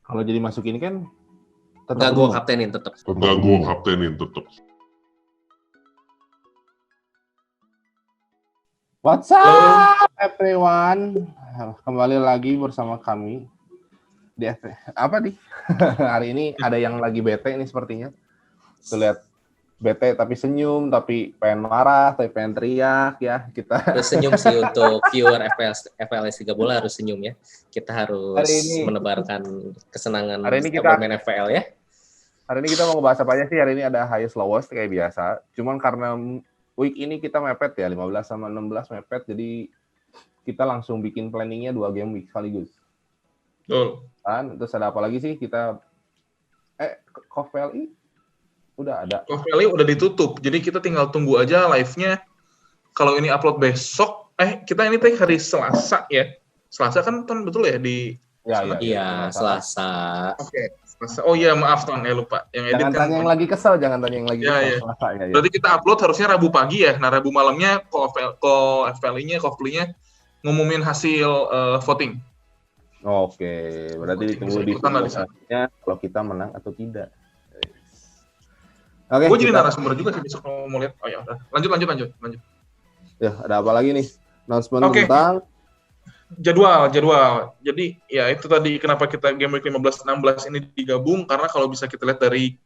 Kalau jadi masuk ini kan Enggak, gue kaptenin tetap. What's up everyone? Kembali lagi bersama kami di apa nih? Hari ini ada yang lagi bete ini sepertinya. Tuh lihat bete tapi senyum, tapi pengen marah, tapi pengen teriak ya kita. Harus senyum sih untuk viewer FPLS 3 bola harus senyum ya. Kita harus menebarkan kesenangan hari ini kita bermain FPL ya. Hari ini kita mau ngebahas apa aja sih? Hari ini ada highest lowest kayak biasa. Cuman karena week ini kita mepet ya, 15 sama 16 mepet, jadi kita langsung bikin planningnya 2 game week sekaligus. Kan? Terus ada apa lagi sih? Kita Kofeli udah ada. Kofeli udah ditutup, jadi kita tinggal tunggu aja live-nya. Kalau ini upload besok, kita ini teh hari Selasa ya. Selasa kan betul ya di Iya, Selasa. Oke. Oh iya, maaf Ton, lupa. Yang edit jangan tanya yang lagi kesel, jangan tanya yang lagi kesel. Ya. Selasa, ya. Berarti kita upload harusnya Rabu pagi ya. Nah, Rabu malamnya Kofeli-nya ngumumin hasil voting. Oke, berarti ditunggu di votingnya kalau kita menang atau tidak. Oke. Gue jadi narasumber juga sih besok kalau mau lihat. Oh ya udah. Lanjut. Ya, ada apa lagi nih? Announcement tentang jadwal. Jadi ya itu tadi kenapa kita game week 15-16 ini digabung, karena kalau bisa kita lihat dari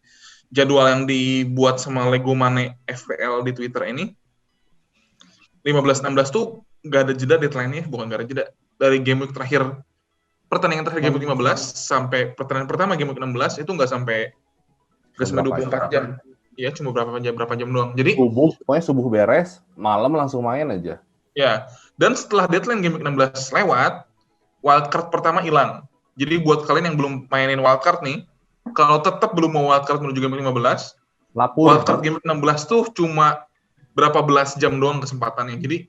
jadwal yang dibuat sama Lego Mane FPL di Twitter ini, 15-16 tuh gak ada jeda deadline-nya, bukan gak ada jeda. Dari game week terakhir, pertandingan terakhir game week 15 sampai pertandingan pertama game week 16 itu gak sampai 24 jam. Iya, cuma berapa jam doang. Jadi pokoknya subuh beres, malam langsung main aja. Ya, dan setelah deadline game 16 lewat, wildcard pertama hilang. Jadi buat kalian yang belum mainin wildcard nih, kalau tetap belum mau wildcard menuju game 15, wildcard game 16 tuh cuma berapa belas jam doang kesempatannya. Jadi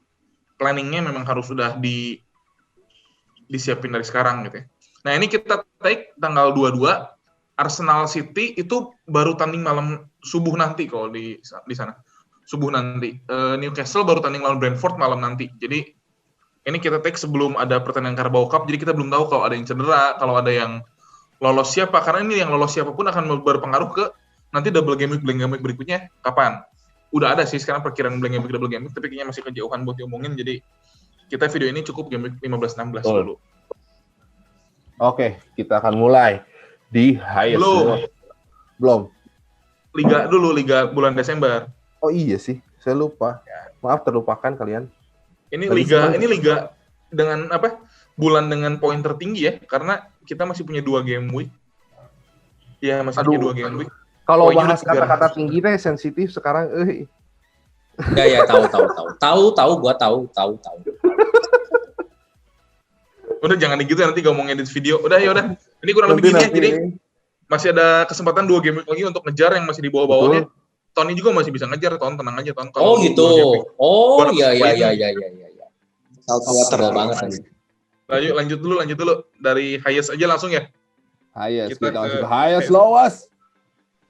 planningnya memang harus sudah disiapin dari sekarang gitu ya. Nah ini kita take tanggal 22, Arsenal City itu baru tanding malam subuh nanti kalau di sana. Subuh nanti. Newcastle baru tanding lawan Brentford malam nanti. Jadi ini kita take sebelum ada pertandingan Carabao Cup. Jadi kita belum tahu kalau ada yang cedera, kalau ada yang lolos siapa. Karena ini yang lolos siapapun akan berpengaruh ke nanti double game week berikutnya kapan. Udah ada sih sekarang perkiraan double game week, tapi kayaknya masih kejauhan buat diomongin. Jadi kita video ini cukup game week 15-16 dulu. Oke, kita akan mulai di highest. Belum. Liga bulan Desember. Oh iya sih, saya lupa. Maaf terlupakan kalian. Ini liga dengan bulan dengan poin tertinggi ya, karena kita masih punya 2 game week. Ya, masih punya 2 game week. Kalau bahas kata-kata tinggi teh sensitif sekarang Ya, tahu, gua tahu. Udah jangan gitu nanti gak mau ngedit video. Udah. Ini kurang lebih gini ya. Jadi masih ada kesempatan 2 game week lagi untuk ngejar yang masih di bawah-bawahnya. Tony juga masih bisa ngejar, tenang aja, Ton. Oh gitu. Oh iya. Salto banget. Lanjut dulu. Dari highest aja langsung ya. Highest, kita masuk ke highest lowest.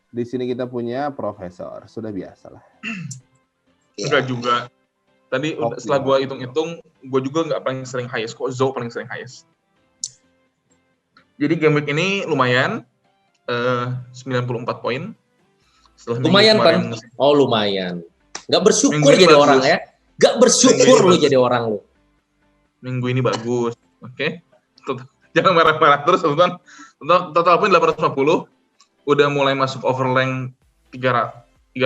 Di sini kita punya Profesor, sudah biasa lah. Enggak juga. Tadi setelah gue hitung-hitung, gue juga nggak paling sering highest, kok Zo paling sering highest. Jadi game week ini lumayan, 94 poin. Lumayan kan? Oh lumayan. Gak bersyukur jadi bagus. Orang ya. Gak bersyukur lu jadi orang lu. Minggu ini bagus. Oke. Jangan marah-marah terus teman-teman. Total poin 850. Udah mulai masuk overrank 377.000.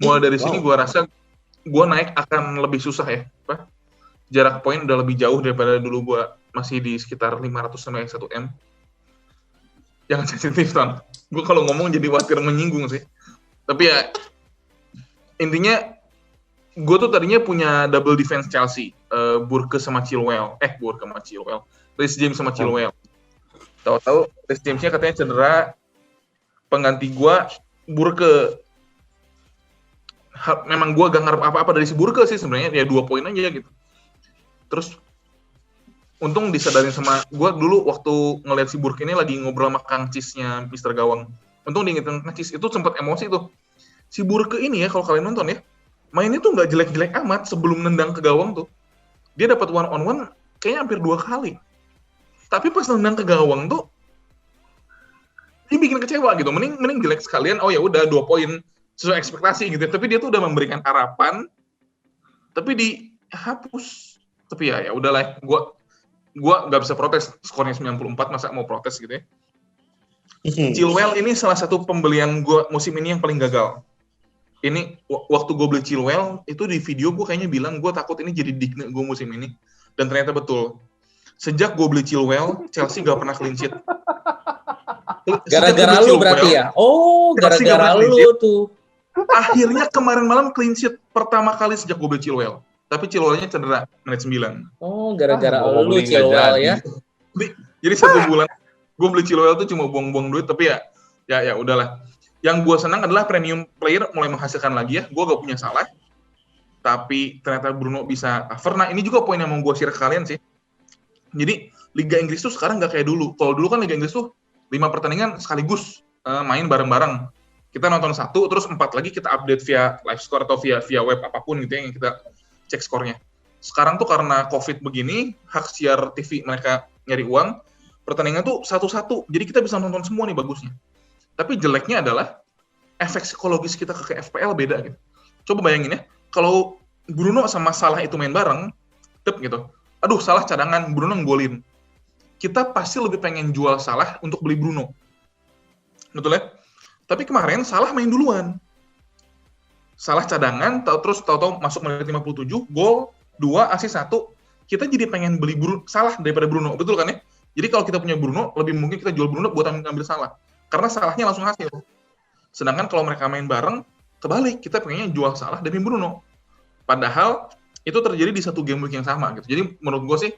Mulai dari sini gue rasa gue naik akan lebih susah ya. Jarak poin udah lebih jauh daripada dulu gue masih di sekitar 500 sampai 1M. Jangan sensitif, Ton. Gue kalau ngomong jadi khawatir menyinggung sih. Tapi ya, intinya, gue tuh tadinya punya double defense Chelsea. Burke sama Chilwell. Reece James sama Chilwell. Tahu-tahu, Reece James-nya katanya cedera. Pengganti gue, Burke. Memang gue gak ngarep apa-apa dari si Burke sih sebenarnya. Ya 2 poin aja gitu. Terus, untung disadarin sama gue dulu waktu ngeliat si Burke ini lagi ngobrol sama Kang Cis-nya Mr. Gawang. Untung diingetin Kang Cis, itu sempat emosi tuh. Si Burke ini ya, kalau kalian nonton ya, mainnya tuh nggak jelek-jelek amat sebelum nendang ke gawang tuh. Dia dapat one on one kayaknya hampir 2 kali. Tapi pas nendang ke gawang tuh dia bikin kecewa gitu. Mending jelek sekalian. Oh ya udah 2 poin sesuai ekspektasi gitu. Tapi dia tuh udah memberikan harapan, tapi dihapus. Tapi ya udahlah. Gua nggak bisa protes. Skornya 94, masa mau protes gitu ya. Chilwell ini salah satu pembelian gue musim ini yang paling gagal. Ini waktu gue beli Chilwell itu di video gue kayaknya bilang gue takut ini jadi Digne gue musim ini, dan ternyata betul. Sejak gue beli Chilwell, Chelsea gak pernah clean sheet. Gara-gara lu berarti ya? Oh, gara-gara lu tuh. Akhirnya kemarin malam clean sheet pertama kali sejak gue beli Chilwell. Tapi Chilwell-nya cedera menit 9. Oh, gara-gara lu Chilwell ya? Jadi 1 bulan gue beli Chilwell tuh cuma buang-buang duit, tapi ya udahlah. Yang gue senang adalah premium player mulai menghasilkan lagi ya. Gue gak punya salah, tapi ternyata Bruno bisa cover. Nah ini juga poin yang mau gue share ke kalian sih. Jadi Liga Inggris tuh sekarang gak kayak dulu. Kalau dulu kan Liga Inggris tuh 5 pertandingan sekaligus main bareng-bareng. Kita nonton 1, terus 4 lagi kita update via live score atau via web apapun gitu ya, yang kita cek skornya. Sekarang tuh karena COVID begini, hak siar TV mereka nyari uang, pertandingan tuh satu-satu. Jadi kita bisa nonton semua nih bagusnya. Tapi jeleknya adalah efek psikologis kita ke FPL beda gitu. Coba bayangin ya, kalau Bruno sama Salah itu main bareng, gitu. Aduh, Salah cadangan, Bruno nggolin. Kita pasti lebih pengen jual Salah untuk beli Bruno. Betul ya? Tapi kemarin Salah main duluan. Salah cadangan, terus tahu-tahu masuk menit 57, gol, 2, assist 1. Kita jadi pengen beli Salah daripada Bruno. Betul kan ya? Jadi kalau kita punya Bruno, lebih mungkin kita jual Bruno buat ambil Salah. Karena Salahnya langsung hasil. Sedangkan kalau mereka main bareng, kebalik. Kita pengennya jual Salah demi Bruno. Padahal itu terjadi di satu game week yang sama gitu. Jadi menurut gue sih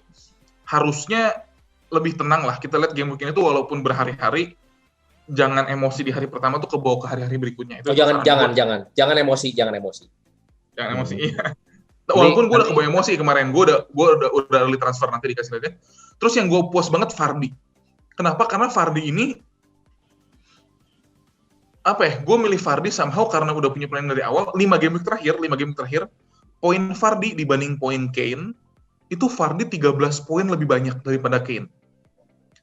harusnya lebih tenang lah. Kita lihat game week ini tuh walaupun berhari-hari, jangan emosi di hari pertama tuh kebawa ke hari-hari berikutnya. Itu jangan emosi. Jangan emosi. Iya. Walaupun gue udah kebawa emosi kemarin, gue udah early transfer, nanti dikasih lihat ya. Terus yang gue puas banget Vardy. Kenapa? Karena Vardy ini gue milih Vardy somehow karena udah punya plan dari awal. 5 game terakhir, poin Vardy dibanding poin Kane, itu Vardy 13 poin lebih banyak daripada Kane.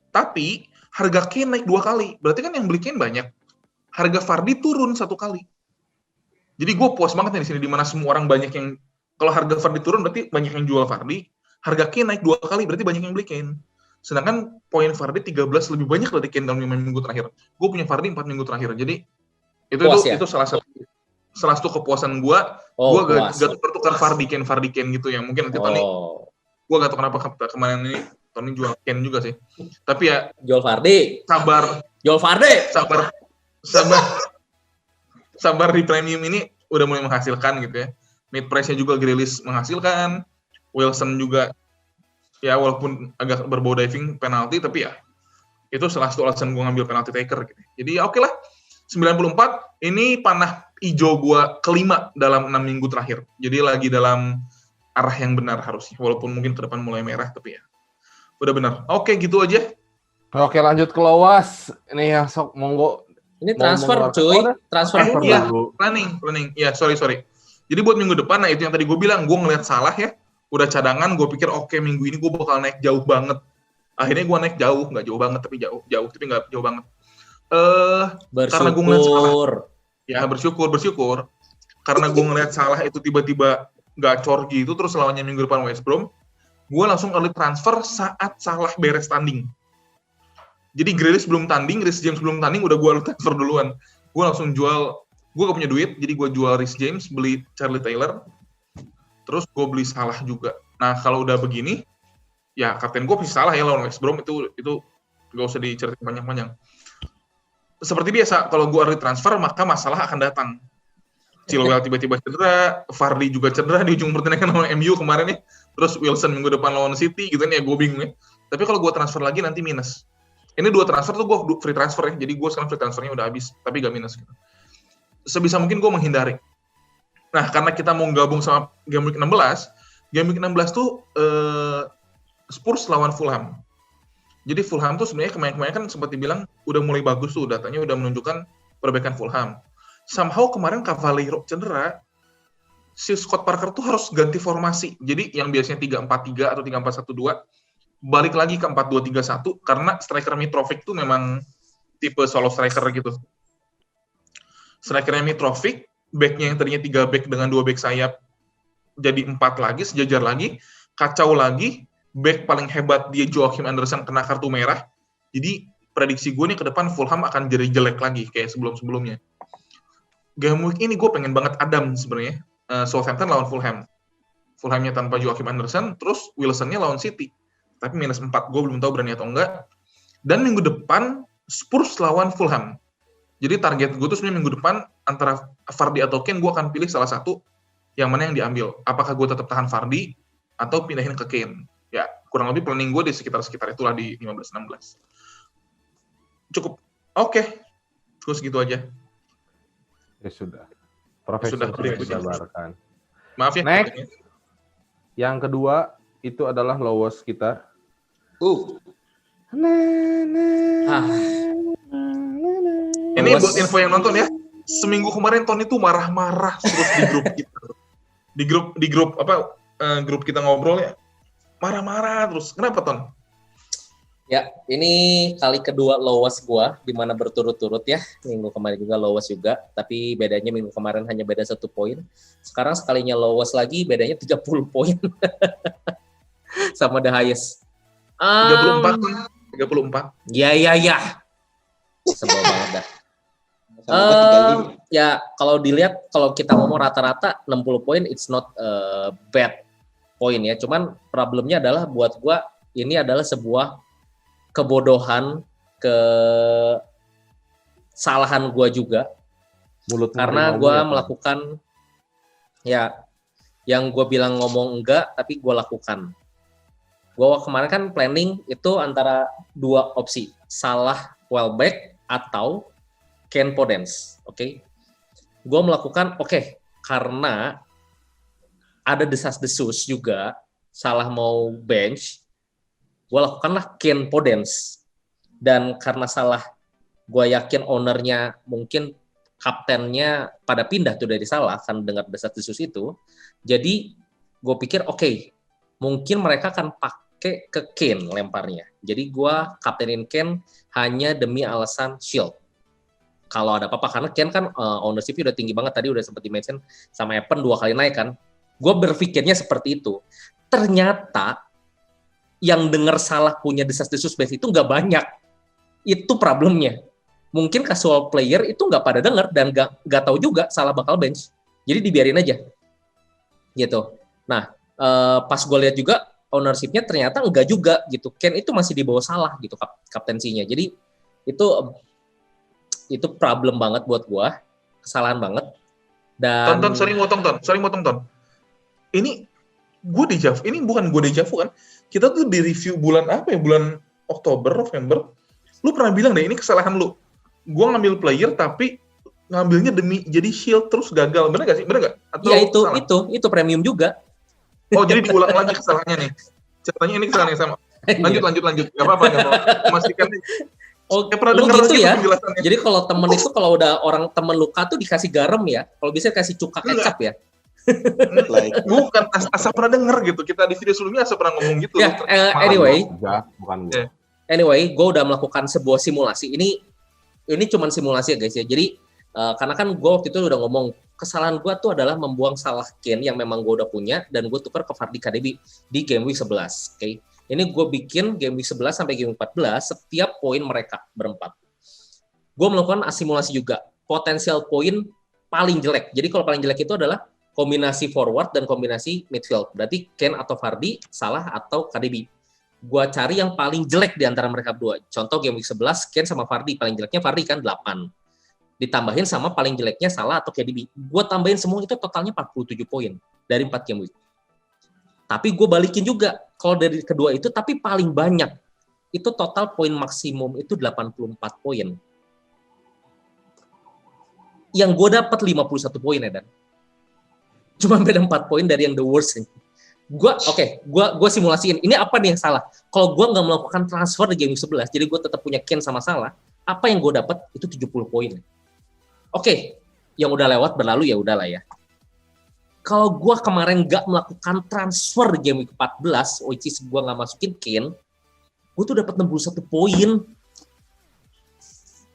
Tapi harga Kane naik 2 kali. Berarti kan yang beli Kane banyak. Harga Vardy turun 1 kali. Jadi gue puas banget nih di sini, di mana semua orang banyak yang, kalau harga Vardy turun berarti banyak yang jual Vardy. Harga Kane naik 2 kali berarti banyak yang beli Kane. Sedangkan poin Vardy 13 lebih banyak dari Kane dalam 5 minggu terakhir. Gue punya Vardy 4 minggu terakhir. Jadi itu salah satu kepuasan gue. Gue gak tukar Vardy Kane gitu yang mungkin nanti Tony. Gue gak tahu kenapa kemarin ini Tony jual Kane juga sih. Tapi ya jual Vardy. Sabar di premium ini udah mulai menghasilkan gitu ya. Mid price-nya juga Grealish menghasilkan. Wilson juga ya walaupun agak berbau diving penalti, tapi ya itu salah satu alasan gue ngambil penalti taker gitu. Jadi ya oke lah. 94 ini panah hijau gue kelima dalam 6 minggu terakhir. Jadi lagi dalam arah yang benar harusnya. Walaupun mungkin ke depan mulai merah, tapi ya udah benar. Oke, gitu aja. Oke, lanjut ke Lowas. Ini yang sok monggo. Ini transfer cuy. Transfer dulu. Planning. Ya, sorry. Jadi buat minggu depan, nah itu yang tadi gue bilang, gue ngeliat Salah ya, udah cadangan, gue pikir oke, minggu ini gue bakal naik jauh banget. Akhirnya gue naik jauh, nggak jauh banget, tapi jauh, tapi nggak jauh banget. Karena gue ngeliat Salah. Ya, bersyukur. Karena gue ngeliat Salah itu tiba-tiba gacor gitu, terus lawannya minggu depan West Brom, gue langsung early transfer saat Salah beres tanding. Jadi Grealish belum tanding, Reece James belum tanding, udah gue early transfer duluan. Gue langsung jual, gue gak punya duit, jadi gue jual Reece James, beli Charlie Taylor, terus gue beli Salah juga. Nah, kalau udah begini, ya kapten gue pasti Salah ya lawan West Brom, itu gak usah diceritain panjang-panjang. Seperti biasa, kalau gue early transfer, maka masalah akan datang. Chilwell tiba-tiba cedera, Vardy juga cedera di ujung pertandingan lawan MU kemarin nih, terus Wilson minggu depan lawan City, gitu kan ya, gue bingung ya. Tapi kalau gue transfer lagi nanti minus. Ini 2 transfer tuh gue free transfer ya, jadi gue sekarang free transfernya udah habis, tapi gak minus gitu. Sebisa mungkin gue menghindari. Nah, karena kita mau gabung sama game week 16 tuh Spurs lawan Fulham. Jadi Fulham tuh sebenarnya kemarin kan sempat dibilang udah mulai bagus tuh, datanya udah menunjukkan perbaikan Fulham. Somehow kemarin Cavaleiro cedera, si Scott Parker tuh harus ganti formasi. Jadi yang biasanya 3-4-3 atau 3-4-1-2, balik lagi ke 4-2-3-1 karena striker Mitrovic tuh memang tipe solo striker gitu. Strikernya Mitrovic, backnya yang tadinya 3 back dengan 2 back sayap jadi 4 lagi, sejajar lagi, kacau lagi, back paling hebat dia Joachim Andersen kena kartu merah. Jadi prediksi gue nih ke depan Fulham akan jadi jelek lagi kayak sebelum-sebelumnya. Game week ini gue pengen banget Adam sebenarnya. Southampton lawan Fulham. Fulhamnya tanpa Joachim Andersen, terus Wilson-nya lawan City. Tapi -4, gue belum tahu berani atau enggak. Dan minggu depan, Spurs lawan Fulham. Jadi target gue tuh sebenarnya minggu depan, antara Vardy atau Kane, gue akan pilih salah satu, yang mana yang diambil. Apakah gue tetap tahan Vardy, atau pindahin ke Kane. Ya, kurang lebih planning gue di sekitar itulah di 15-16. Cukup. Oke. Gue segitu aja. Ya sudah. Profesor sudah dijabarkan. Maaf ya. Next. Yang kedua, itu adalah lowest kita. Ini buat info yang nonton ya. Seminggu kemarin Tony tuh marah-marah terus di grup kita. Di grup grup kita ngobrol ya. Marah-marah terus. Kenapa, Ton? Ya, ini kali kedua lowest gua, di mana berturut-turut ya. Minggu kemarin juga lowest juga, tapi bedanya minggu kemarin hanya beda 1 poin. Sekarang sekalinya lowest lagi, bedanya 30 poin. Sama the highest. 34. Ya. Sebel banget dah. Ya, kalau dilihat, kalau kita ngomong rata-rata 60 poin, it's not bad poin ya. Cuman problemnya adalah buat gua, ini adalah sebuah kebodohan, kesalahan gue juga, karena gue melakukan ya yang gue bilang ngomong enggak, tapi gue lakukan. Gue kemarin kan planning itu antara 2 opsi, Salah Welbeck atau Kane Podence, oke? Gue melakukan karena ada desas-desus juga, Salah mau bench, gue lakukanlah Kane Podence. Dan karena Salah, gue yakin ownernya, mungkin kaptennya pada pindah tuh dari Salah, kan dengar desas-desus itu. Jadi gue pikir mungkin mereka akan pakai ke Kane lemparnya. Jadi gue kaptenin Kane hanya demi alasan shield. Kalau ada apa-apa, karena Kane kan ownership-nya udah tinggi banget, tadi udah sempat di-mention sama Evan 2 kali naik kan. Gue berpikirnya seperti itu. Ternyata yang dengar Salah punya desas-desus base itu nggak banyak. Itu problemnya. Mungkin casual player itu nggak pada dengar dan nggak tahu juga Salah bakal bench. Jadi dibiarin aja. Gitu. Nah, pas gue lihat juga ownership-nya ternyata enggak juga gitu. Ken itu masih di bawah Salah gitu kaptensinya. Jadi itu problem banget buat gue. Kesalahan banget. Dan Sorry motong Ton. Ini gue dejavu. Ini bukan gue dejavu kan? Kita tuh di review bulan apa ya? Bulan Oktober, November. Lu pernah bilang deh, ini kesalahan lu. Gue ngambil player tapi ngambilnya demi jadi shield terus gagal. Bener gak sih? Bener gak? Iya itu premium juga. Oh jadi diulang lagi kesalahannya nih. Ceritanya ini kesalahan yang sama. Lanjut. Gak apa-apa. Memastikan nih. Pernah dengar gitu ya. Jadi kalau temen itu kalau udah orang temen luka tuh dikasih garam ya. Kalau bisa kasih cuka kecap ya. Bukan asal pernah denger gitu. Kita di video sebelumnya asal pernah ngomong gitu. Ya, anyway, gue udah melakukan sebuah simulasi. Ini cuma simulasi ya guys ya. Jadi karena kan gue waktu itu udah ngomong kesalahan gue tuh adalah membuang Salah Kane yang memang gue udah punya dan gue tukar ke Vardy KDB di game week 11. Oke. Ini gue bikin game week 11 sampai game week 14 setiap poin mereka berempat. Gue melakukan asimulasi juga. Potensial poin paling jelek. Jadi kalau paling jelek itu adalah kombinasi forward dan kombinasi midfield. Berarti Kane atau Vardy, Salah atau KDB. Gue cari yang paling jelek di antara mereka berdua. Contoh game week 11, Kane sama Vardy. Paling jeleknya Vardy kan 8. Ditambahin sama paling jeleknya Salah atau KDB. Gue tambahin semua itu totalnya 47 poin dari 4 game week. Tapi gue balikin juga. Kalau dari kedua itu, tapi paling banyak. Itu total poin maksimum itu 84 poin. Yang gue dapat 51 poin ya, Dan. Cuma beda 4 poin dari yang the worst. Gue simulasiin. Ini apa nih yang salah? Kalau gue nggak melakukan transfer di game 11, jadi gue tetap punya Kane sama Salah, apa yang gue dapat itu 70 poin. Yang udah lewat berlalu ya udahlah ya. Kalau gue kemarin nggak melakukan transfer di game 14, which is gue nggak masukin Kane, gue tuh dapat 61 poin.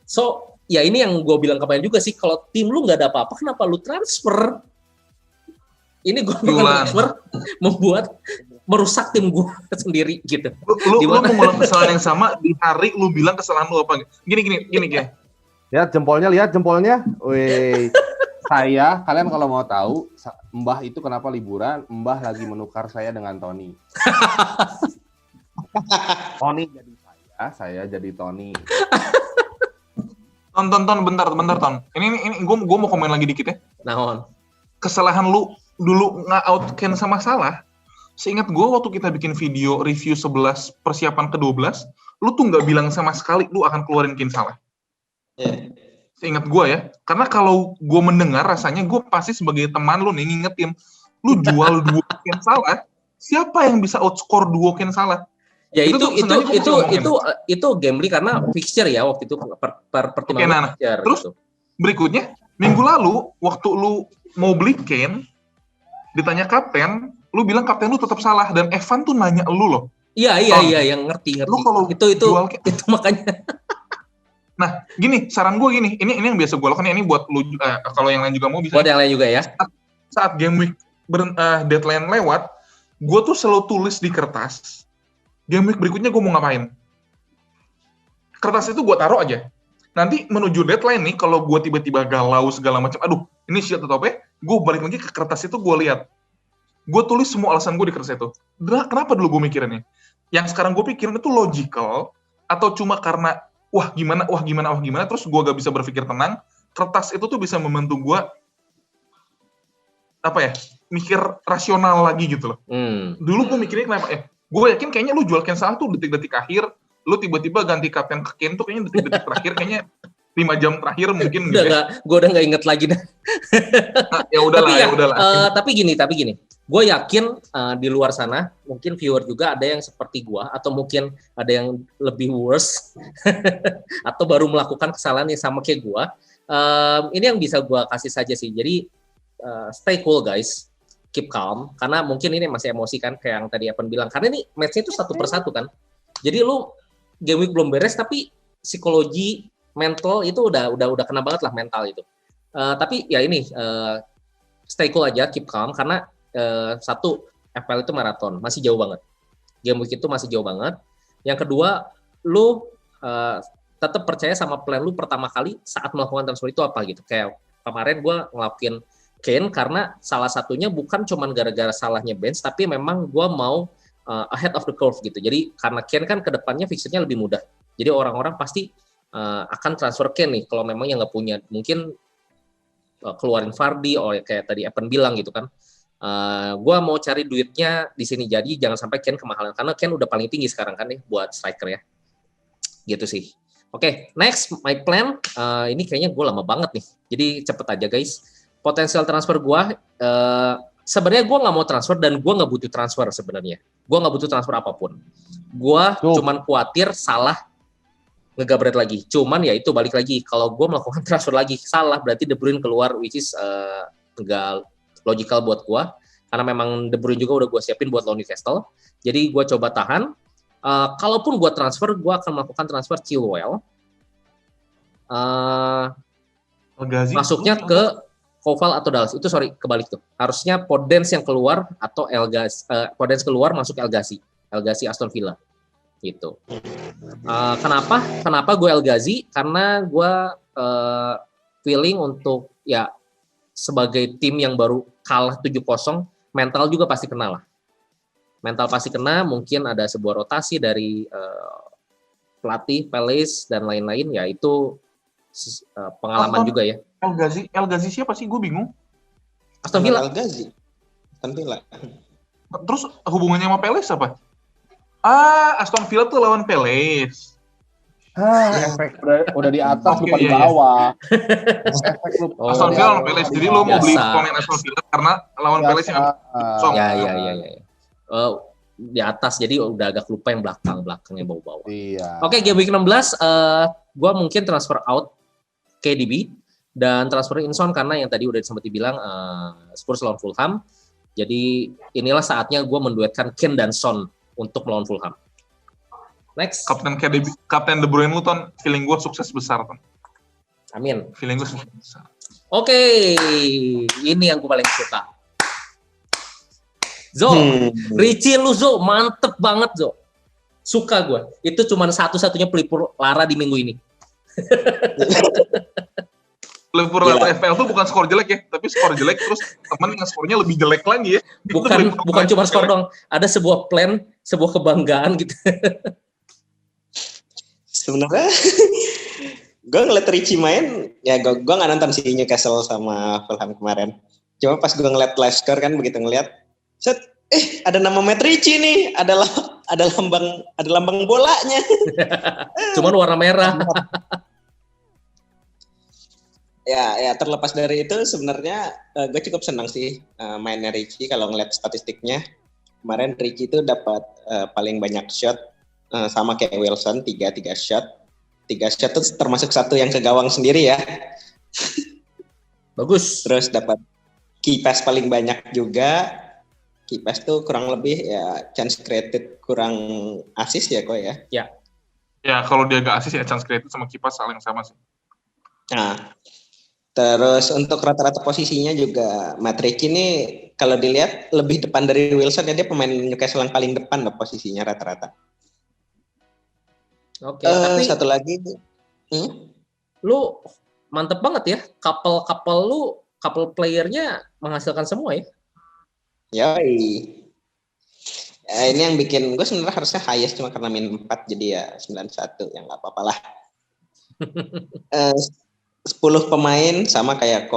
So, ya ini yang gue bilang kemarin juga sih, kalau tim lu nggak ada apa-apa, kenapa lu transfer? Ini gue transfer membuat merusak tim gue sendiri gitu. Lu mengulang kesalahan yang sama di hari lu bilang kesalahan lu apa? Gini. Lihat jempolnya. Wih. Kalian kalau mau tahu, Mbah itu kenapa liburan? Mbah lagi menukar saya dengan Tony. Tony jadi saya jadi Tony. Ton, bentar, Ton. Ini gue mau komen lagi dikit ya. Naon? Kesalahan lu dulu nge-out Ken sama Salah. Seingat gue waktu kita bikin video review 11 persiapan ke-12, lu tuh nggak bilang sama sekali lu akan keluarin Ken Salah. Yeah. Seingat gue ya. Karena kalau gue mendengar rasanya gue pasti sebagai teman lu nih ngingetin, lu jual duo Ken Salah, siapa yang bisa outscore duo Ken Salah? Ya itu gambling karena fixture ya waktu itu pertimbangan fixture. Terus gitu. Berikutnya minggu lalu waktu lu mau beli Kane ditanya kapten, lu bilang kapten lu tetap salah dan Evan tuh nanya lu loh. Iya yang ngerti. Lu kalau itu makanya. Nah, gini, saran gue gini, ini yang biasa gue lakukan, ini buat lu kalau yang lain juga mau bisa. Buat yang lain juga ya. Saat game week deadline lewat, gue tuh selalu tulis di kertas. Game week berikutnya gue mau ngapain? Kertas itu gue taruh aja. Nanti menuju deadline nih, kalau gue tiba-tiba galau segala macam, aduh, ini shit atau apa? Gue balik lagi ke kertas itu, gue lihat. Gue tulis semua alasan gue di kertas itu. Kenapa dulu gue mikirinnya? Yang sekarang gue pikirin itu logical, atau cuma karena wah gimana, terus gue gak bisa berpikir tenang. Kertas itu tuh bisa membantu gue mikir rasional lagi gitu loh. Dulu gue mikirnya kenapa gue yakin kayaknya lu jual Ken Salah tuh detik-detik akhir, lu tiba-tiba ganti kapten ke Ken tuh kayaknya detik-detik terakhir, kayaknya 5 jam terakhir mungkin gitu ya. Gue udah gak inget lagi dah. Ya udahlah. Tapi gini, gue yakin di luar sana mungkin viewer juga ada yang seperti gue, atau mungkin ada yang lebih worse atau baru melakukan kesalahan yang sama kayak gue. Ini yang bisa gue kasih saja sih. Jadi stay cool guys, keep calm, karena mungkin ini masih emosi kan, kayak yang tadi Evan bilang, karena ini match-nya itu 1 per 1 kan. Jadi lu game week belum beres tapi psikologi mental itu udah kena banget lah mental itu. Tapi ya ini stay cool aja, keep calm, karena satu, FPL itu maraton, masih jauh banget. Game week itu masih jauh banget. Yang kedua, lu tetap percaya sama plan lu pertama kali saat melakukan transfer itu apa gitu. Kayak kemarin gue ngelakuin Kane karena salah satunya bukan cuman gara-gara salahnya bench, tapi memang gue mau ahead of the curve gitu. Jadi karena Kane kan kedepannya fixture-nya lebih mudah. Jadi orang-orang pasti akan transfer Kane nih kalau memang yang nggak punya. Mungkin keluarin Vardy, kayak tadi Evan bilang gitu kan. Gue mau cari duitnya di sini, jadi jangan sampai Kane kemahalan, karena Kane udah paling tinggi sekarang kan nih buat striker ya. Gitu sih. Oke, next my plan. Ini kayaknya gue lama banget nih. Jadi cepet aja guys. Potensial transfer gue, sebenarnya gue nggak mau transfer dan gue nggak butuh transfer sebenarnya. Gue nggak butuh transfer apapun. Gue cuman khawatir Salah ngegabret lagi. Cuman ya itu balik lagi. Kalau gue melakukan transfer lagi Salah, berarti De Bruyne keluar, which is nggak logical buat gue. Karena memang De Bruyne juga udah gue siapin buat lawan Newcastle. Jadi gue coba tahan. Kalaupun gue transfer, gue akan melakukan transfer Chilwell. Masuknya ke Koval atau Dallas. Itu kebalik tuh. Harusnya Podence yang keluar atau Podence keluar masuk El Ghazi Aston Villa. Gitu. Kenapa gue El Ghazi? Karena gue feeling untuk ya sebagai tim yang baru kalah 7-0, mental juga pasti kena lah. Mental pasti kena, mungkin ada sebuah rotasi dari pelatih, Palace, dan lain-lain, ya itu pengalaman juga ya. El Ghazi siapa sih? Gue bingung. Aston Villa. El Ghazi. Aston Villa. Terus hubungannya sama Palace apa? Aston Villa tuh lawan Palace. Efek udah di atas, lupa di bawah. Aston Villa lawan Palace. Jadi lo mau beli pemain Aston Villa karena lawan Palace yang Ya. Di atas, jadi udah agak lupa yang belakangnya bawah-bawah. Iya. Oke, game week 16, gue mungkin transfer out KDB dan transfer in Son karena yang tadi udah sempat dibilang Spurs lawan Fulham. Jadi inilah saatnya gue menduetkan Kane dan Son untuk melawan Fulham. Next. Kapten De Bruyne lu Ton, feeling gue sukses besar Ton. Amin. Feeling gue sukses besar. Oke, ini yang gue paling suka. Zo, Richie lu Zo, mantep banget Zo. Suka gue. Itu cuma satu-satunya pelipur lara di minggu ini. Pelipur lara FPL tuh bukan skor jelek ya, tapi skor jelek terus temen yang skornya lebih jelek lagi ya. Bukan cuma skor dong, ada sebuah plan, sebuah kebanggaan gitu. Sebenarnya gue ngeliat Richie main, ya gue nggak nonton sih Newcastle sama Fulham kemarin. Cuma pas gue ngeliat live score kan, begitu ngeliat, set, ada nama Matt Richie nih, ada lambang bolanya. Cuman warna merah. Ya terlepas dari itu sebenarnya gue cukup senang sih mainnya Richie. Kalau ngeliat statistiknya kemarin Richie itu dapat paling banyak shot sama kayak Wilson, 3 shot. 3 shot itu termasuk satu yang ke gawang sendiri ya. Bagus. Terus dapat key pass paling banyak juga. Key pass tuh kurang lebih ya chance created kurang assist ya kok ya. Ya kalau dia gak assist ya chance created sama key pass saling sama sih. Nah, terus untuk rata-rata posisinya juga Matt Richie ini kalau dilihat lebih depan dari Wilson ya, dia pemain Newcastle yang paling depan lah posisinya rata-rata. Oke, tapi satu lagi, lu mantep banget ya, couple playernya menghasilkan semua ya. Yoi. Ini yang bikin gue sebenarnya harusnya highest cuma karena min 4 jadi ya 91 ya nggak apa-apa lah. 10 pemain sama kayak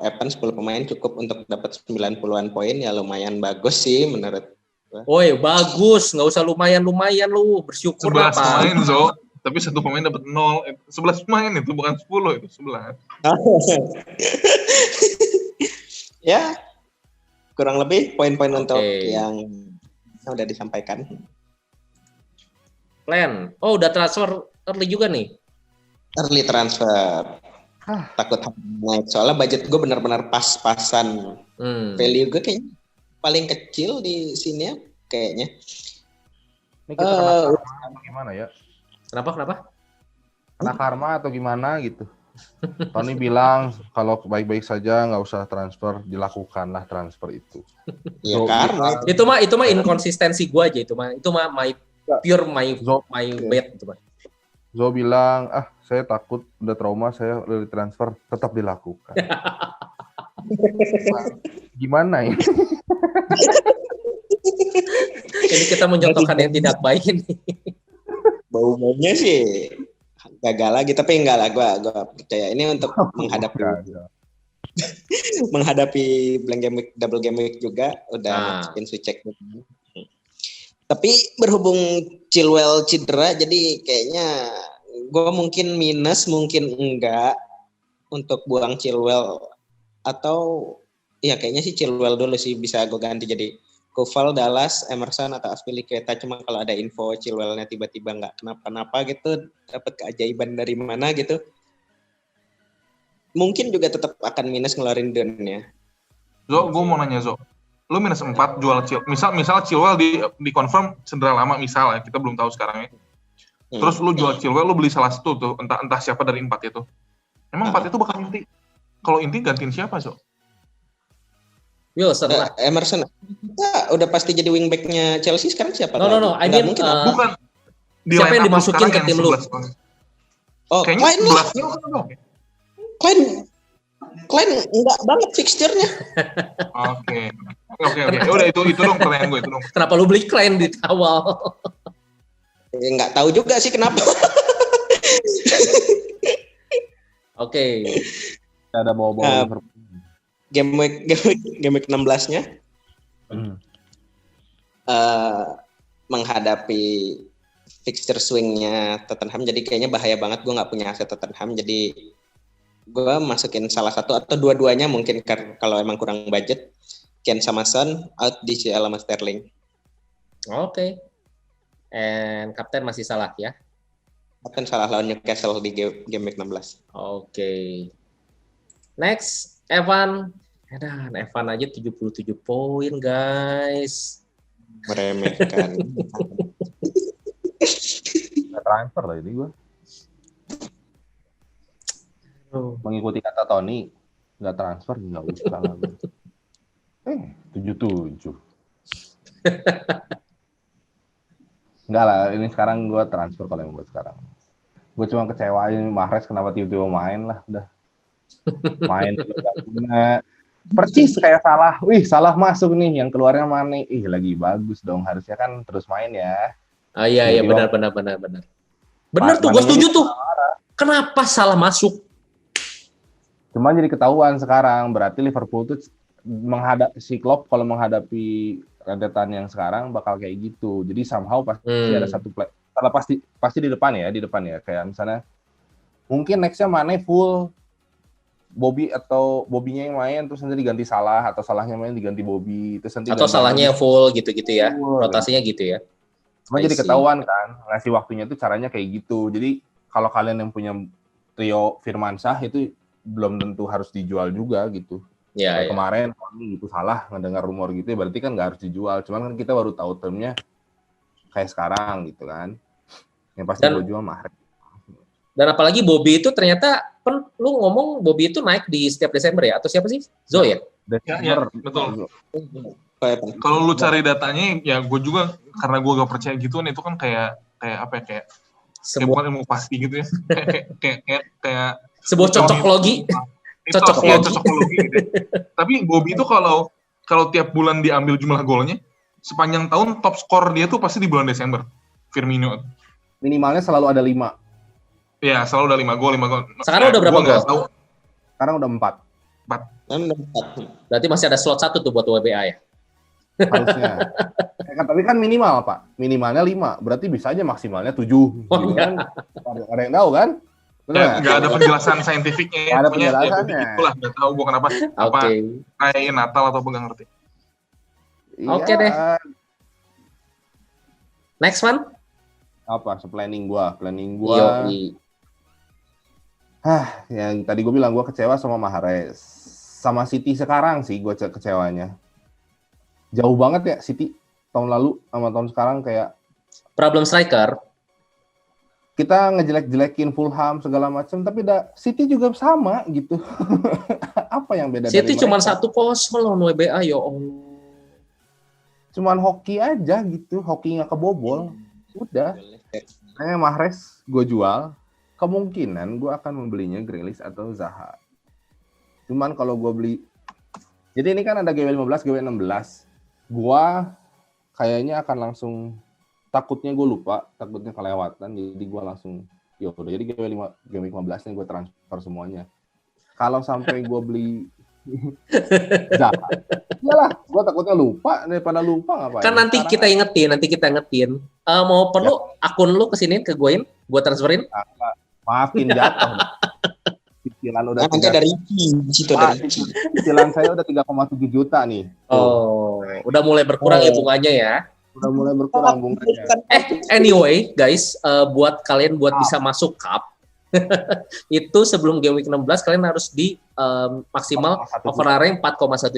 Evan 10 pemain cukup untuk dapat 90-an poin ya lumayan bagus sih menurut gue. Woi bagus, nggak usah lumayan lu bersyukur 11 apa. pemain Zo, tapi satu pemain dapat 0. 11 pemain itu bukan 10 itu 11. Ya kurang lebih poin-poin untuk yang udah disampaikan. Plan. Oh udah transfer early juga nih. Early transfer. Takut naik soalnya budget gue benar-benar pas-pasan. Value gue kayaknya paling kecil di sini ya kayaknya. Ini kita kena karma atau gimana ya? Kenapa? Kena karma atau gimana gitu. Tony bilang kalau baik-baik saja nggak usah transfer, dilakukanlah transfer itu. Iya karma. Itu mah inkonsistensi gue aja itu mah my bet itu mah. Zo bilang, saya takut udah trauma, saya udah ditransfer, tetap dilakukan. Gimana ya? Ini kita mencontohkan yang tidak baik ini. Bau-baunya sih gagal lagi, tapi enggak lah, gue percaya ini untuk menghadapi blank game week, double game week juga udah masukin switch check. Tapi berhubung Chilwell cedera, jadi kayaknya gue mungkin minus, mungkin enggak untuk buang Chilwell, atau ya kayaknya sih Chilwell dulu sih bisa gue ganti jadi Koval, Dallas, Emerson atau Azpilicueta. Cuma kalau ada info Chilwell-nya tiba-tiba nggak kenapa-napa gitu, dapat keajaiban dari mana gitu, mungkin juga tetap akan minus ngeluarin Don-nya. Zo, gue mau nanya Zo, lu minus 4 jual Chilwell, misal Chilwell di confirm cedera lama misal ya, kita belum tahu sekarang ya. Terus lu jual Chilwell, lu beli salah satu tuh, entah siapa dari 4 itu. Emang 4 itu bakal inti? Kalau inti gantiin siapa Zo? Wilson lah. Emerson. Udah pasti jadi wingback-nya Chelsea sekarang siapa? No. I mean, bukan. Siapa yang dimasukin ke tim lu? Oh, kayaknya 11. Klein enggak banget fixture-nya. Oke. Udah itu dong pertanyaan gue itu dong. Kenapa lu beli Klein di awal? Enggak tahu juga sih kenapa. Oke. Ada bawa-bawa game week 16-nya menghadapi fixture swing-nya Tottenham, jadi kayaknya bahaya banget. Gue nggak punya aset Tottenham, jadi gue masukin salah satu atau dua-duanya mungkin kalau emang kurang budget. Kane sama Son out di CL sama Sterling. Oke. And kapten masih salah ya? Kapten salah lawan Newcastle di game week 16. Oke. Next, Evan aja 77 poin, guys. Meremehkan. transfer lah ini gue. Mengikuti kata Tony, nggak transfer, nggak usah lah. 77. Enggak lah, ini sekarang gue transfer kalau yang buat sekarang. Gue cuma kecewain Mahrez kenapa tiba-tiba main lah, udah. Main nggak guna. Percis kayak salah. Wih, salah masuk nih, yang keluarnya Mane. Lagi bagus dong, harusnya kan terus main ya. Iya benar. Benar tuh, gue setuju tuh. Kenapa salah masuk? Cuman jadi ketahuan sekarang, berarti Liverpool tuh si Klopp kalau menghadapi rentetan yang sekarang bakal kayak gitu. Jadi somehow pasti ada satu play. Kalau pasti di depan ya. Kayak misalnya mungkin nextnya Mane full, Bobby atau Bobby-nya yang main terus nanti diganti Salah, atau Salahnya main diganti Bobby, terus nanti atau Salahnya full gitu-gitu ya. Rotasinya gitu ya. Cuma jadi ketahuan kan, ngasih waktunya tuh caranya kayak gitu. Jadi kalau kalian yang punya trio Firmansyah itu belum tentu harus dijual juga gitu. Ya. Kemarin itu Salah ngedengar rumor gitu ya, berarti kan nggak harus dijual. Cuman kan kita baru tahu termnya kayak sekarang gitu kan. Yang pasti gue jual Mahrez. Dan apalagi Bobby itu ternyata, lu ngomong Bobby itu naik di setiap Desember ya? Atau siapa sih? Zoe ya? Desember. Ya, betul. Kalau lu cari datanya, ya gue juga, karena gue gak percaya gitu, itu kan kayak apa ya, kayak bukan ilmu pasti gitu ya. kayak sebuah cocokologi. Cocokologi gitu. Tapi Bobby itu kalau tiap bulan diambil jumlah golnya, sepanjang tahun top skor dia tuh pasti di bulan Desember. Firmino. Minimalnya selalu ada 5. Iya, selalu udah 5 gol. Sekarang udah berapa gol? Sekarang udah 4. Berarti masih ada slot 1 tuh buat WBA ya? Harusnya. Tapi kan minimal, Pak. Minimalnya 5. Berarti bisa aja maksimalnya 7. Gitu kan? Ada yang tahu kan? Nggak ada penjelasan saintifiknya. Nggak ada penjelasannya. Itulah, nggak tahu gue kenapa. Apa kayak Natal atau nggak ngerti. Oke deh. Next one? Apa? Planning gua. Yang tadi gue bilang gue kecewa sama Mahrez, sama City sekarang sih gue kecewanya. Jauh banget ya City tahun lalu sama tahun sekarang, kayak problem striker. Kita ngejelek-jelekin Fulham segala macam, tapi City juga sama gitu. Apa yang beda? City cuma 1-0 lawan WBA ya Allah. Cuman hoki aja gitu, hoki nggak kebobol. Udah. Kayaknya Mahrez gue jual. Kemungkinan gue akan membelinya Grealish atau Zaha. Cuman kalau gue beli, jadi ini kan ada GW15, GW16. Gue kayaknya akan langsung, takutnya kelewatan, jadi gue langsung, yaudah, jadi GW15 nih gue transfer semuanya. Kalau sampai gue beli Zaha, iyalah, gue takutnya lupa, daripada lupa ngapain. Kan nanti kita ingetin. Mau perlu akun lu kesini ke gue transferin? Maafin jatuh. Cicilan udah nanti ada Ricky di situ, ada Ricky. Cicilan saya udah 3,7 juta nih. Oh, udah mulai berkurang ya bunganya ya. Udah mulai berkurang bunganya. Anyway, guys, buat kalian bisa masuk cup itu sebelum game week 16 kalian harus di maksimal overrunning 4,1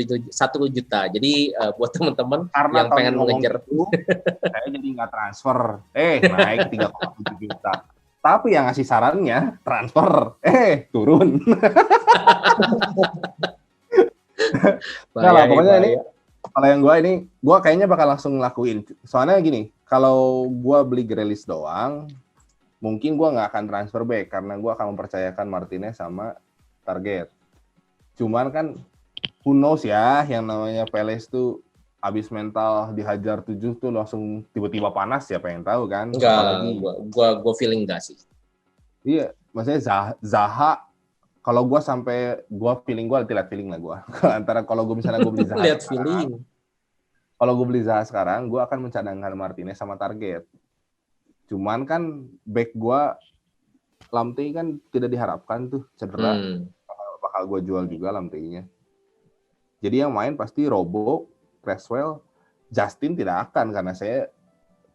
juta. Jadi buat teman-teman yang pengen mengejar itu, saya jadi nggak transfer. Naik 3,7 juta. Tapi yang ngasih sarannya transfer, turun. Nah lah, pokoknya ini kalau yang gue kayaknya bakal langsung ngelakuin. Soalnya gini, kalau gue beli Grealish doang, mungkin gue nggak akan transfer back karena gue akan mempercayakan Martinez sama Target. Cuman kan who knows ya, yang namanya Peles tuh abis mental dihajar 7 tuh langsung tiba-tiba panas, siapa yang tahu kan? Enggak, gue feeling enggak sih. Iya, maksudnya Zaha, kalau gue feeling gue lihat feeling lah gue. Antara kalau gue misalnya gue beli Zaha lihat feeling. Kalau gue beli Zaha sekarang, gue akan mencadangkan Martinez sama Target. Cuman kan back gue Lamptey kan tidak diharapkan tuh cedera. Bakal gue jual juga Lamptey-nya. Jadi yang main pasti Robo, Cresswell, Justin tidak akan karena saya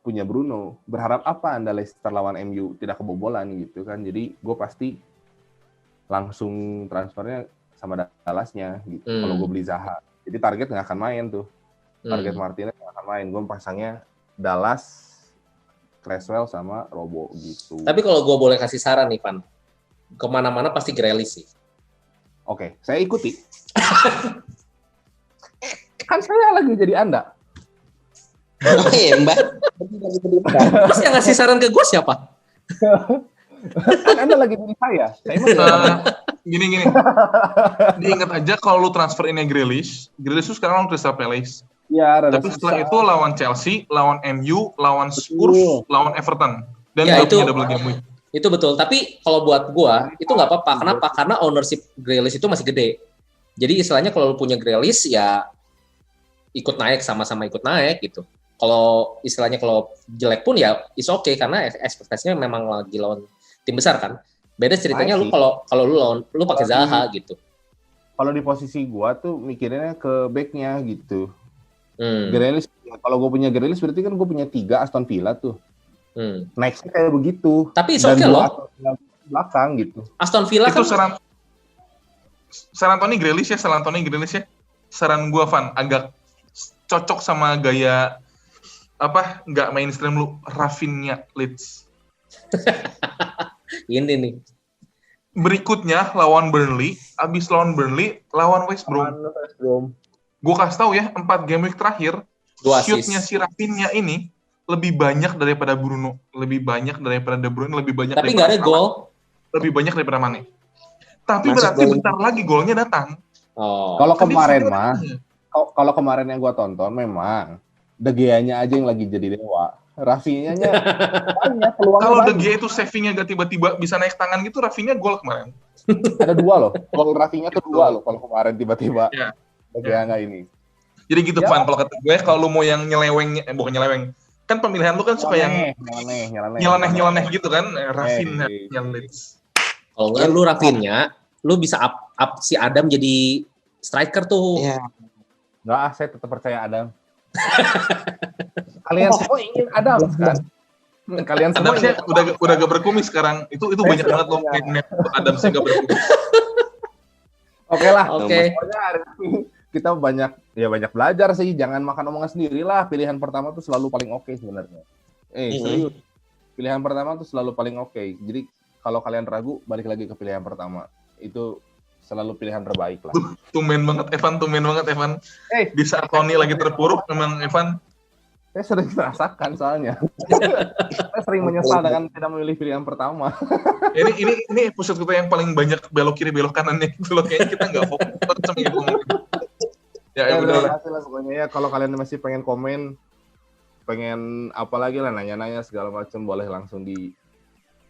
punya Bruno. Berharap apa Anda Leicester lawan MU tidak kebobolan gitu kan. Jadi gue pasti langsung transfernya sama Dallas-nya gitu. Kalau gue beli Zaha. Jadi Target nggak akan main tuh. Target Martinez nggak akan main. Gue pasangnya Dallas, Creswell sama Robo gitu. Tapi kalau gue boleh kasih saran nih, Pan, kemana-mana pasti Grealish sih. Oke, saya ikuti. Kan saya lagi jadi Anda. Oh iya, Mbak. Terus yang ngasih saran ke gue siapa? Kan Anda lagi jadi saya. Saya Gini. Diingat aja kalau lu transfer ini Grealish tuh sekarang lawan Crystal Palace. Ya, tapi setelah itu lawan Chelsea, lawan MU, lawan Spurs, lawan Everton. Dan ya, itu punya double game week. Itu betul. Tapi kalau buat gua itu nggak apa-apa. Kenapa? Karena ownership Grealish itu masih gede. Jadi istilahnya kalau lu punya Grealish ya ikut naik, sama-sama ikut naik gitu. Kalau istilahnya kalau jelek pun ya is okay karena ekspektasinya memang lagi lawan tim besar kan. Beda ceritanya lu kalau lu pakai Zaha gitu. Kalau di posisi gua tuh mikirnya ke back-nya gitu. Grealish, kalau gue punya Grealish berarti kan gue punya 3 Aston Villa tuh. Next-nya kayak begitu. Tapi it's okay loh. Belakang gitu. Aston Villa itu kan saran Tony Grealish ya. Saran gue Van agak cocok sama gaya nggak mainstream lu, Rafinha Leeds. Ini nih. Berikutnya lawan Burnley, abis lawan Burnley lawan West Brom. Gue kasih tahu ya, 4 game week terakhir, shoot-nya si Rafinha ini lebih banyak daripada Bruno, lebih banyak daripada De Bruyne, lebih banyak tapi daripada nggak ada gol, lebih banyak daripada Mane. Tapi berarti bentar lagi golnya datang. Kalau kemarin yang gue tonton memang De Gea-nya aja yang lagi jadi dewa. Rafinha-nya banyak peluangnya. Kalau De Gea itu saving-nya gak tiba-tiba bisa naik tangan gitu, Rafinha gol kemarin. Ada 2 loh. Gol Rafinha tuh 2 loh kalau kemarin tiba-tiba. Ya. Bagaimana ini? Jadi gitu Pan, kalau kata gue kalau lu mau yang nyeleweng, bukan nyeleweng, kan pemilihan lu kan suka yang nyeleneh gitu kan, Rafinha yang Leeds. Kalau enggak lu Rafinha, lu bisa up si Adam jadi striker tuh. Iya. Enggak, saya tetap percaya Adam. Kalian semua ingin Adam kan? Kalian semua Adam udah gak berkumis sekarang. Itu banyak banget loh meme Adam sih gak berkumis. Oke lah. Oke. Pokoknya hari ini kita banyak belajar sih, jangan makan omongan sendiri lah. Pilihan pertama tuh selalu paling oke sebenarnya. Serius. Pilihan pertama tuh selalu paling oke. Jadi kalau kalian ragu, balik lagi ke pilihan pertama. Itu selalu pilihan terbaik lah. Tumben banget Evan. Di saat Tony lagi terpuruk, memang Evan. Saya sering merasakan soalnya. Saya sering menyesal dengan tidak memilih pilihan pertama. Ini episode kita yang paling banyak belok kiri belok kanan nih. Kayaknya kita nggak fokus sama gitu. Ya udah. Pokoknya ya kalau kalian masih pengen komen, pengen apa lagi lah nanya-nanya segala macam, boleh langsung di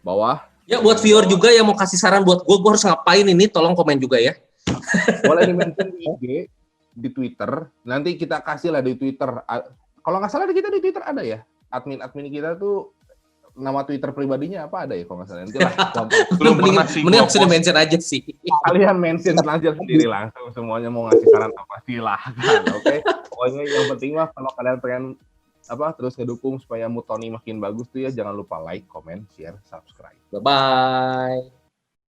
bawah. Ya buat viewer juga yang mau kasih saran buat gue harus ngapain ini, tolong komen juga ya. Boleh di-mention di IG, di Twitter. Nanti kita kasih lah di Twitter. Kalau nggak salah kita di Twitter ada ya. Admin kita tuh nama Twitter pribadinya apa ada ya kalau nggak salah. Nanti lah. Mending sudah mention aja sih. Kalian mention aja sendiri langsung semuanya mau ngasih saran apa silahkan. Oke. Pokoknya yang penting mah kalau kalian pengen terus ngedukung supaya mood Tony makin bagus tuh ya jangan lupa like, comment, share, subscribe. Bye-bye.